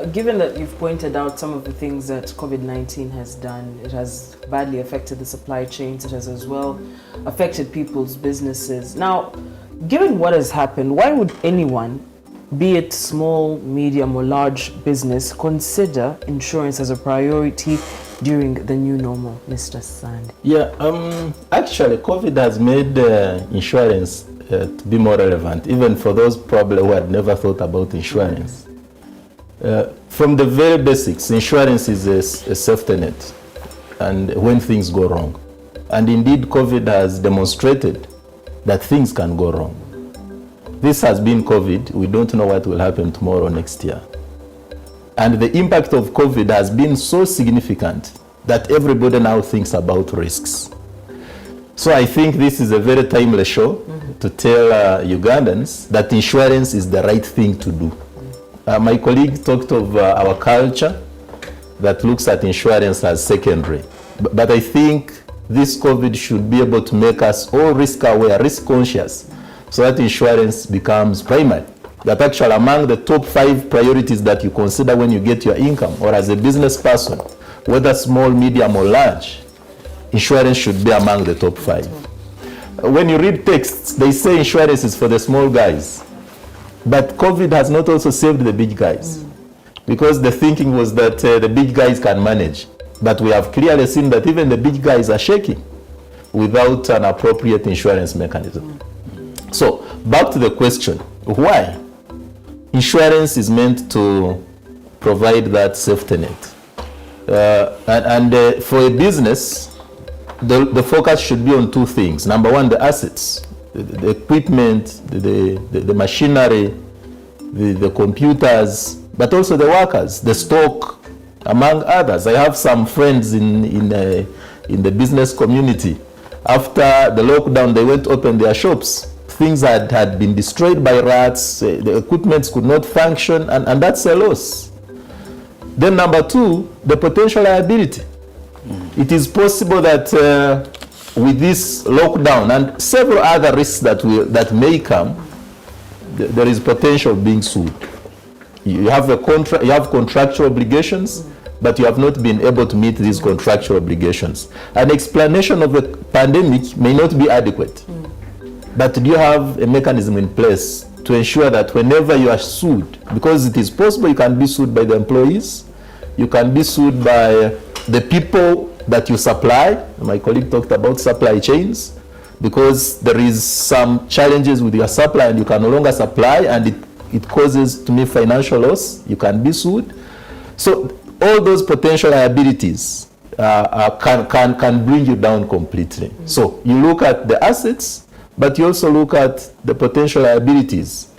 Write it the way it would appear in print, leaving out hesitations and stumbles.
Given that you've pointed out some of the things that COVID-19 has done, it has badly affected the supply chains, it has as well affected people's businesses. Now, given what has happened, why would anyone, be it small, medium or large business, consider insurance as a priority during the new normal, Mr. Sand? Yeah, actually COVID has made insurance to be more relevant, even for those probably who had never thought about insurance. From the very basics, insurance is a safety net, and when things go wrong. And indeed, COVID has demonstrated that things can go wrong. This has been COVID. We don't know what will happen tomorrow, next year. And the impact of COVID has been so significant that everybody now thinks about risks. So I think this is a very timely show to tell Ugandans that insurance is the right thing to do. My colleague talked of our culture that looks at insurance as secondary. But I think this COVID should be able to make us all risk aware, risk conscious, so that insurance becomes primary. That actually among the top 5 priorities that you consider when you get your income or as a business person, whether small, medium or large, insurance should be among the top 5. When you read texts, they say insurance is for the small guys. But COVID has not also saved the big guys, because the thinking was that the big guys can manage. But we have clearly seen that even the big guys are shaking without an appropriate insurance mechanism. So back to the question, why? Insurance is meant to provide that safety net. For a business, the focus should be on 2 things. Number 1, the assets. The equipment, the machinery, the computers, but also the workers, the stock, among others. I have some friends in the business community. After the lockdown, they went to open their shops. Things had been destroyed by rats, the equipment could not function, and that's a loss. Then number 2, the potential liability. It is possible that with this lockdown and several other risks that may come, there is potential of being sued. You have you have contractual obligations, but you have not been able to meet these contractual obligations. An explanation of the pandemic may not be adequate, but do you have a mechanism in place to ensure that whenever you are sued, because it is possible you can be sued by the employees, you can be sued by the people that you supply. My colleague talked about supply chains, because there is some challenges with your supply and you can no longer supply and it causes to me financial loss. You can be sued. So all those potential liabilities can bring you down completely. So you look at the assets, but you also look at the potential liabilities.